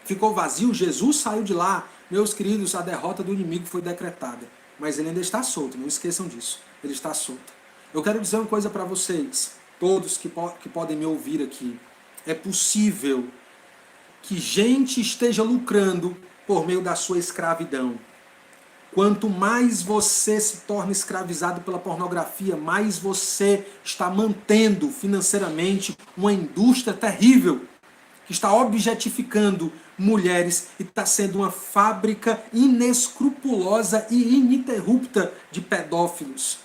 A: ficou vazio, Jesus saiu de lá. Meus queridos, a derrota do inimigo foi decretada. Mas ele ainda está solto, não esqueçam disso. Ele está solto. Eu quero dizer uma coisa para vocês, todos que podem me ouvir aqui. É possível que gente esteja lucrando por meio da sua escravidão. Quanto mais você se torna escravizado pela pornografia, mais você está mantendo financeiramente uma indústria terrível que está objetificando mulheres e está sendo uma fábrica inescrupulosa e ininterrupta de pedófilos,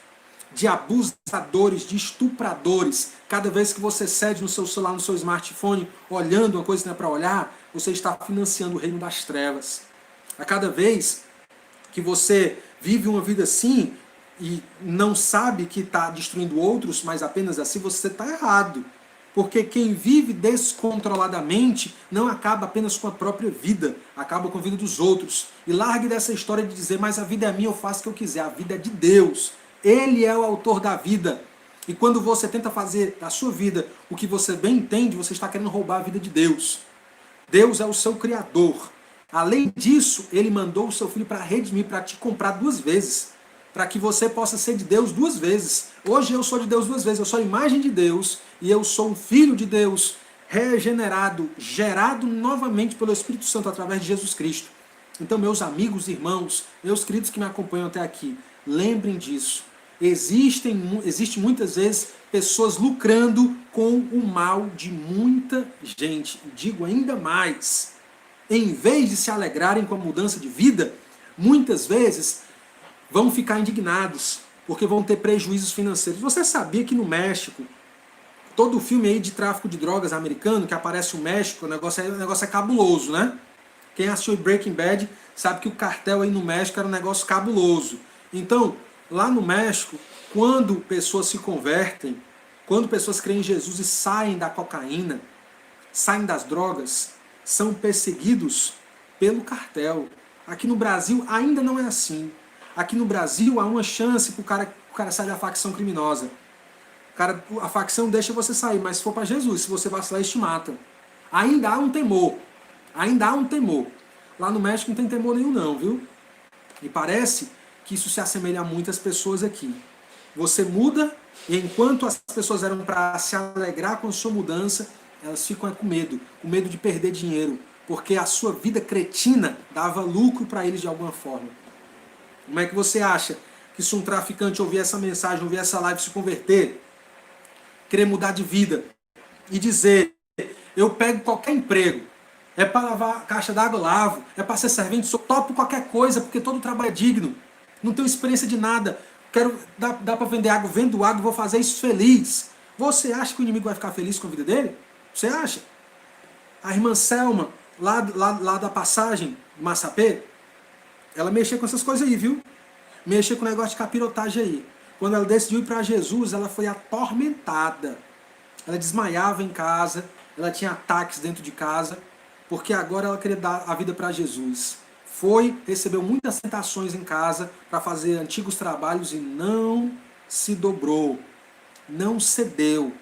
A: de abusadores, de estupradores. Cada vez que você cede no seu celular, no seu smartphone, olhando uma coisa que não é para olhar, você está financiando o reino das trevas. A cada vez que você vive uma vida assim e não sabe que está destruindo outros, mas apenas assim, você está errado. Porque quem vive descontroladamente não acaba apenas com a própria vida, acaba com a vida dos outros. E largue dessa história de dizer, mas a vida é minha, eu faço o que eu quiser. A vida é de Deus. Ele é o autor da vida. E quando você tenta fazer da sua vida o que você bem entende, você está querendo roubar a vida de Deus. Deus é o seu Criador. Além disso, Ele mandou o seu Filho para redimir, para te comprar 2 vezes. Para que você possa ser de Deus 2 vezes. Hoje eu sou de Deus 2 vezes. Eu sou a imagem de Deus e eu sou um filho de Deus, regenerado, gerado novamente pelo Espírito Santo através de Jesus Cristo. Então, meus amigos, irmãos, meus queridos que me acompanham até aqui, lembrem disso. Existe muitas vezes pessoas lucrando com o mal de muita gente. Digo ainda mais, em vez de se alegrarem com a mudança de vida, muitas vezes vão ficar indignados, porque vão ter prejuízos financeiros. Você sabia que no México, todo filme aí de tráfico de drogas americano, que aparece o México, o negócio é cabuloso, né? Quem assistiu Breaking Bad sabe que o cartel aí no México era um negócio cabuloso. Então, lá no México, quando pessoas se convertem, quando pessoas creem em Jesus e saem da cocaína, saem das drogas, são perseguidos pelo cartel. Aqui no Brasil ainda não é assim. Aqui no Brasil há uma chance para o cara sair da facção criminosa. A facção deixa você sair, mas se for para Jesus, se você vacilar, eles te matam. Ainda há um temor. Ainda há um temor. Lá no México não tem temor nenhum não, viu? E parece que isso se assemelha a muitas pessoas aqui. Você muda e enquanto as pessoas eram para se alegrar com a sua mudança, elas ficam com medo de perder dinheiro, porque a sua vida cretina dava lucro para eles de alguma forma. Como é que você acha que se um traficante ouvir essa mensagem, ouvir essa live, se converter, querer mudar de vida e dizer, eu pego qualquer emprego, é para lavar a caixa d'água, eu lavo, é para ser servente, eu topo qualquer coisa, porque todo trabalho é digno. não tenho experiência de nada, dá para vender água, vendo água, vou fazer isso feliz. Você acha que o inimigo vai ficar feliz com a vida dele? Você acha? A irmã Selma, lá da passagem, Massapê, ela mexia com essas coisas aí, viu? Mexia com o negócio de capirotagem aí. Quando ela decidiu ir para Jesus, ela foi atormentada. Ela desmaiava em casa, ela tinha ataques dentro de casa, porque agora ela queria dar a vida para Jesus. Recebeu muitas tentações em casa para fazer antigos trabalhos e não se dobrou, não cedeu. O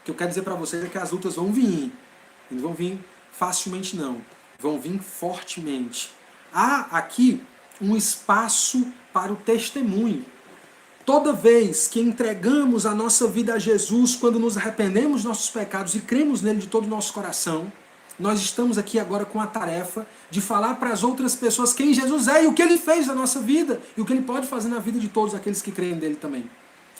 A: que eu quero dizer para vocês é que as lutas vão vir. Não vão vir facilmente, não. Vão vir fortemente. Há aqui um espaço para o testemunho. Toda vez que entregamos a nossa vida a Jesus, quando nos arrependemos dos nossos pecados e cremos nele de todo o nosso coração, nós estamos aqui agora com a tarefa de falar para as outras pessoas quem Jesus é e o que ele fez na nossa vida e o que ele pode fazer na vida de todos aqueles que creem nele também.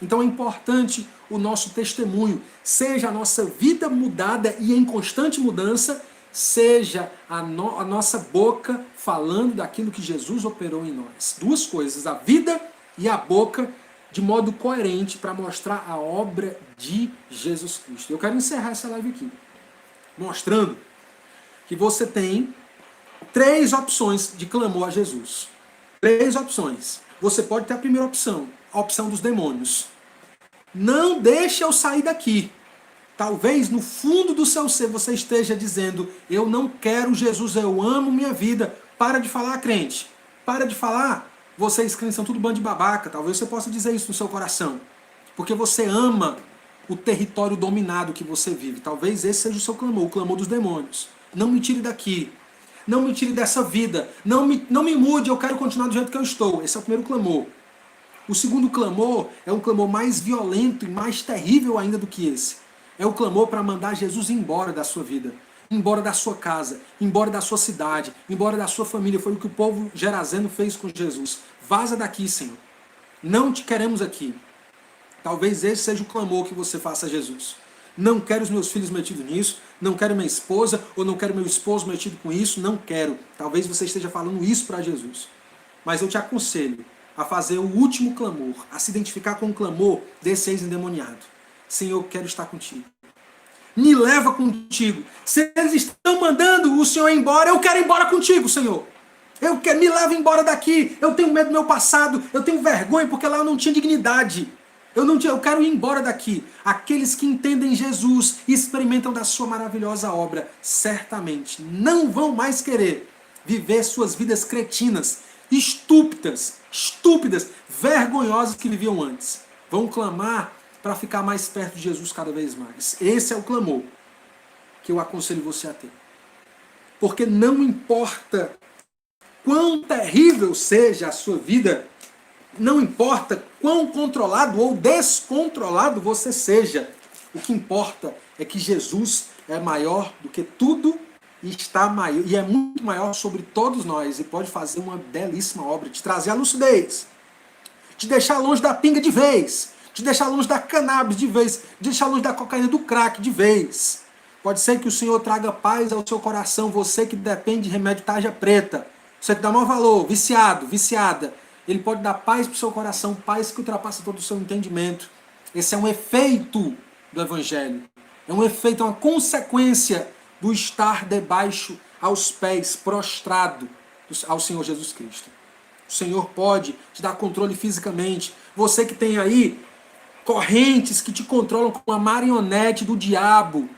A: Então é importante o nosso testemunho, seja a nossa vida mudada e em constante mudança, seja a nossa boca falando daquilo que Jesus operou em nós. Duas coisas, a vida e a boca, de modo coerente para mostrar a obra de Jesus Cristo. Eu quero encerrar essa live aqui, mostrando que você tem 3 opções de clamor a Jesus. 3 opções. Você pode ter a primeira opção, a opção dos demônios. Não deixe eu sair daqui. Talvez no fundo do seu ser você esteja dizendo: eu não quero Jesus, eu amo minha vida. Para de falar, crente. Para de falar. Vocês crentes são tudo bando de babaca. Talvez você possa dizer isso no seu coração. Porque você ama o território dominado que você vive. Talvez esse seja o seu clamor, o clamor dos demônios. Não me tire daqui. Não me tire dessa vida. Não me mude, eu quero continuar do jeito que eu estou. Esse é o primeiro clamor. O segundo clamor é um clamor mais violento e mais terrível ainda do que esse. É o clamor para mandar Jesus embora da sua vida. Embora da sua casa, embora da sua cidade, embora da sua família. Foi o que o povo gerazeno fez com Jesus. Vaza daqui, Senhor. Não te queremos aqui. Talvez esse seja o clamor que você faça a Jesus. Não quero os meus filhos metidos nisso, não quero minha esposa, ou não quero meu esposo metido com isso, não quero. Talvez você esteja falando isso para Jesus. Mas eu te aconselho a fazer o último clamor, a se identificar com o clamor desse ex-endemoniado. Senhor, eu quero estar contigo. Me leva contigo. Se eles estão mandando o Senhor embora, eu quero ir embora contigo, Senhor. Me leva embora daqui. Eu tenho medo do meu passado, eu tenho vergonha porque lá eu não tinha dignidade. Eu quero ir embora daqui. Aqueles que entendem Jesus e experimentam da sua maravilhosa obra, certamente não vão mais querer viver suas vidas cretinas, estúpidas, vergonhosas que viviam antes. Vão clamar para ficar mais perto de Jesus cada vez mais. Esse é o clamor que eu aconselho você a ter. Porque não importa quão terrível seja a sua vida, não importa quão controlado ou descontrolado você seja, o que importa é que Jesus é maior do que tudo e é muito maior sobre todos nós e pode fazer uma belíssima obra, te trazer a lucidez, te deixar longe da pinga de vez, te deixar longe da cannabis de vez, te deixar longe da cocaína, do crack de vez. Pode ser que o Senhor traga paz ao seu coração, você que depende de remédio tarja preta, você que dá maior valor, viciada. Ele pode dar paz para o seu coração, paz que ultrapassa todo o seu entendimento. Esse é um efeito do Evangelho. É um efeito, é uma consequência do estar debaixo, aos pés, prostrado ao Senhor Jesus Cristo. O Senhor pode te dar controle fisicamente. Você que tem aí correntes que te controlam como uma marionete do diabo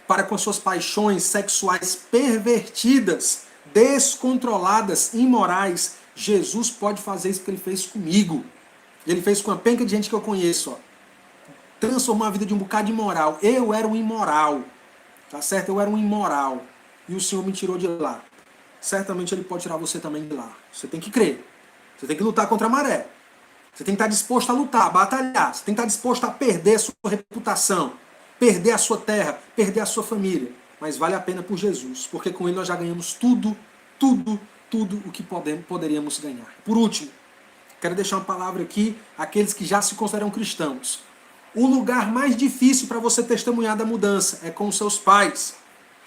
A: para com as suas paixões sexuais pervertidas, descontroladas, imorais. Jesus pode fazer isso que ele fez comigo. Ele fez com a penca de gente que eu conheço. Ó. Transformou a vida de um bocado de imoral. Eu era um imoral. Tá certo? Eu era um imoral. E o Senhor me tirou de lá. Certamente ele pode tirar você também de lá. Você tem que crer. Você tem que lutar contra a maré. Você tem que estar disposto a lutar, a batalhar. Você tem que estar disposto a perder a sua reputação. Perder a sua terra. Perder a sua família. Mas vale a pena por Jesus. Porque com ele nós já ganhamos tudo o que poderíamos ganhar. Por último, quero deixar uma palavra aqui àqueles que já se consideram cristãos. O lugar mais difícil para você testemunhar da mudança é com os seus pais,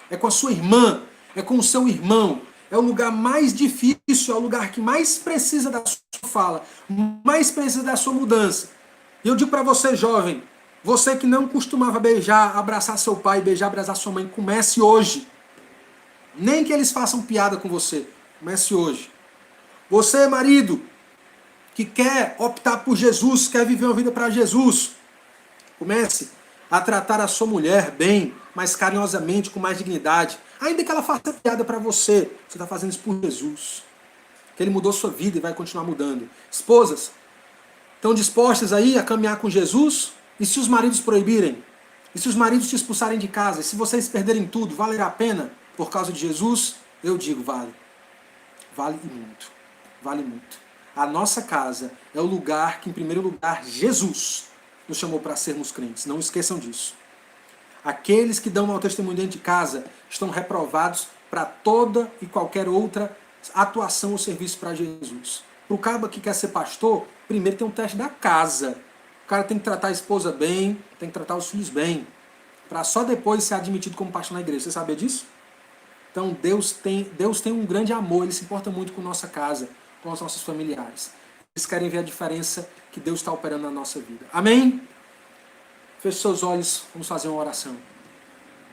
A: é com a sua irmã, é com o seu irmão, é o lugar mais difícil, é o lugar que mais precisa da sua fala, mais precisa da sua mudança. E eu digo para você, jovem, você que não costumava beijar, abraçar seu pai, beijar, abraçar sua mãe, comece hoje. Nem que eles façam piada com você, comece hoje. Você, marido, que quer optar por Jesus, quer viver uma vida para Jesus, comece a tratar a sua mulher bem, mais carinhosamente, com mais dignidade. Ainda que ela faça piada para você, você está fazendo isso por Jesus. Que ele mudou sua vida e vai continuar mudando. Esposas, estão dispostas aí a caminhar com Jesus? E se os maridos proibirem? E se os maridos te expulsarem de casa? E se vocês perderem tudo, valerá a pena por causa de Jesus? Eu digo, vale. Vale muito. Vale muito. A nossa casa é o lugar que, em primeiro lugar, Jesus nos chamou para sermos crentes. Não esqueçam disso. Aqueles que dão mau testemunho dentro de casa estão reprovados para toda e qualquer outra atuação ou serviço para Jesus. Para o cara que quer ser pastor, primeiro tem um teste da casa. O cara tem que tratar a esposa bem, tem que tratar os filhos bem, para só depois ser admitido como pastor na igreja. Você sabia disso? Então Deus tem um grande amor, Ele se importa muito com nossa casa, com os nossos familiares. Eles querem ver a diferença que Deus está operando na nossa vida. Amém? Feche seus olhos, vamos fazer uma oração.